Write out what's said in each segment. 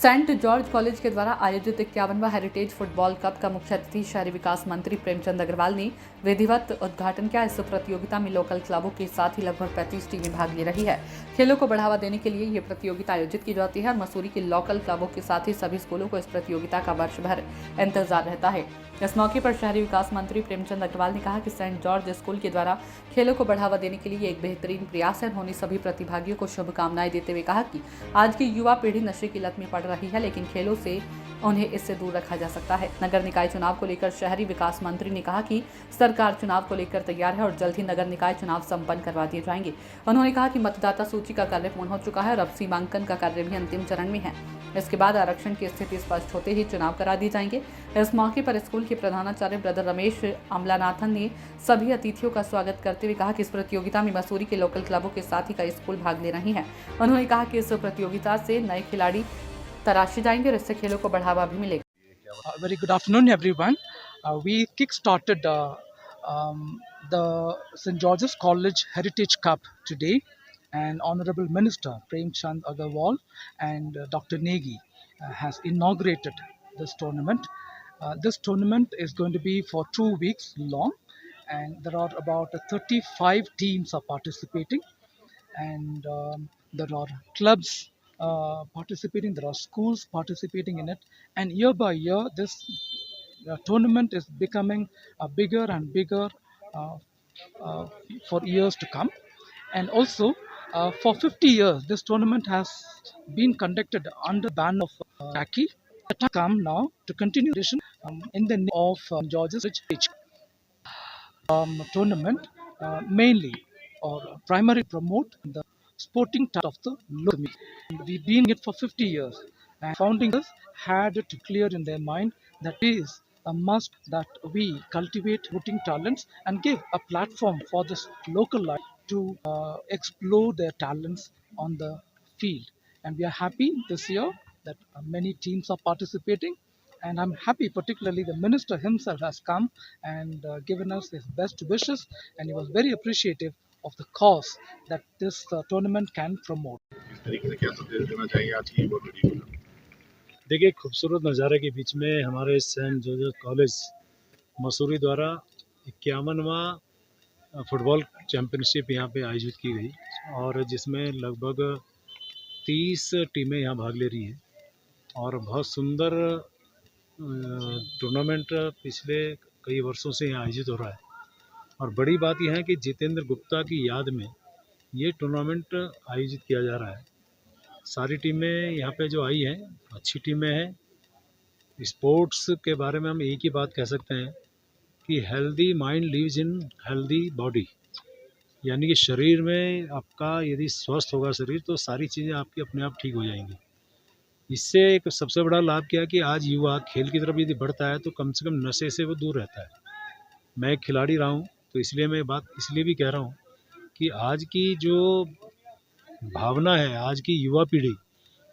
Saint George college के द्वारा आयोजित 51वां हेरिटेज फुटबॉल कप का मुख्य अतिथि शहरी विकास मंत्री प्रेमचंद अग्रवाल ने विधिवत उद्घाटन किया। इस प्रतियोगिता में लोकल क्लबों के साथ ही लगभग 35 टीमें भाग ले रही है। खेलों को बढ़ावा देने के लिए ये प्रतियोगिता आयोजित की जाती है और मसूरी के लोकल क्लबों के साथ ही सभी स्कूलों को इस प्रतियोगिता का वर्ष भर इंतजार रहता है। इस मौके पर शहरी विकास मंत्री प्रेमचंद अग्रवाल ने कहा कि सेंट जॉर्ज स्कूल के द्वारा खेलों को बढ़ावा देने के लिए एक बेहतरीन प्रयास है। उन्होंने सभी प्रतिभागियों को शुभकामनाएं देते हुए कहा कि आज की युवा पीढ़ी नशे की लत में पड़ रही है, लेकिन खेलों से उन्हें इससे दूर रखा जा सकता है। नगर निकाय चुनाव को लेकर शहरी विकास मंत्री ने कहा कि सरकार चुनाव को लेकर तैयार है और जल्द ही नगर निकाय चुनाव संपन्न करवा दिए जाएंगे। उन्होंने कहा कि मतदाता सूची का कार्य पूर्ण हो चुका है और अब सीमांकन का कार्य भी अंतिम चरण में है। इसके बाद आरक्षण की स्थिति स्पष्ट होते ही चुनाव करा दिए जाएंगे। इस मौके पर स्कूल के प्रधानाचार्य ब्रदर रमेश अमलानाथन ने सभी अतिथियों का स्वागत करते हुए कहा कि इस प्रतियोगिता में मसूरी के लोकल क्लबों के साथ ही कई स्कूल भाग ले रहे हैं। उन्होंने कहा कि इस प्रतियोगिता से नए खिलाड़ी तराशे जाएंगे और इससे खेलों को बढ़ावा भी मिलेगा। Very good afternoon, everyone. We kick-started the St. George's College Heritage Cup today, and Honorable Minister Premchand Agarwal and Dr. Negi has inaugurated this tournament. This tournament is going to be for 2 weeks long, and there are about 35 teams are participating, and there are clubs participating, there are schools participating in it, and year by year this tournament is becoming bigger and bigger uh, uh, for years to come. And also for 50 years this tournament has been conducted under the ban of Jackie. The time come now to continue tradition in the name of George's Heritage tournament, mainly or primarily promote the sporting talent of the local community. And we've been in it for 50 years, and founding us had it clear in their mind that it is a must that we cultivate sporting talents and give a platform for this local life to explore their talents on the field. And we are happy this year that many teams are participating, and I'm happy particularly the minister himself has come and given us his best wishes, and he was very appreciative of the cause that this tournament can promote. इस तरीके से क्या संदेश देना चाहिए आज की युवा पीढ़ी को? देखिए, खूबसूरत नज़ारे के बीच में हमारे सेंट जोसेफ कॉलेज मसूरी द्वारा 51वां फुटबॉल चैम्पियनशिप यहाँ पे आयोजित की गई और जिसमें लगभग 30 टीमें यहाँ भाग ले रही हैं और बहुत सुंदर टूर्नामेंट पिछले कई वर्षों से यहाँ आयोजित हो रहा है। और बड़ी बात यह है कि जितेंद्र गुप्ता की याद में ये टूर्नामेंट आयोजित किया जा रहा है। सारी टीमें यहाँ पे जो आई हैं अच्छी टीमें हैं। स्पोर्ट्स के बारे में हम एक ही बात कह सकते हैं कि healthy mind lives in healthy body, यानी कि शरीर में आपका यदि स्वस्थ होगा शरीर तो सारी चीज़ें आपकी अपने आप ठीक हो जाएंगी। इससे एक सबसे बड़ा लाभ क्या है कि आज युवा खेल की तरफ यदि बढ़ता है तो कम से कम नशे से वो दूर रहता है। मैं एक खिलाड़ी रहा हूँ तो इसलिए मैं बात इसलिए भी कह रहा हूँ कि आज की जो भावना है, आज की युवा पीढ़ी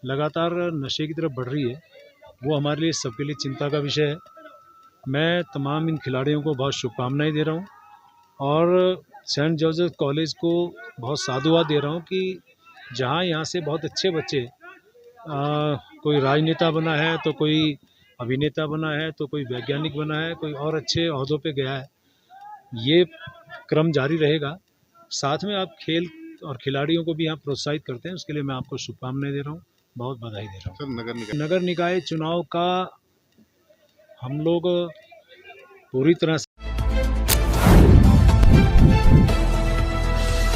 लगातार नशे की तरफ बढ़ रही है, वो हमारे लिए सबके लिए चिंता का विषय है। मैं तमाम इन खिलाड़ियों को बहुत शुभकामनाएं दे रहा हूँ और सेंट जोसेफ कॉलेज को बहुत साधुवाद दे रहा हूँ कि जहाँ यहाँ से बहुत अच्छे बच्चे कोई राजनेता बना है तो कोई अभिनेता बना है तो कोई वैज्ञानिक बना है, कोई और अच्छे ओहदों पे गया है। ये क्रम जारी रहेगा। साथ में आप खेल और खिलाड़ियों को भी यहाँ प्रोत्साहित करते हैं, उसके लिए मैं आपको शुभकामनाएं दे रहा हूँ, बहुत बधाई दे रहा हूँ। सर, नगर निकाय चुनाव का हम लोग पूरी तरह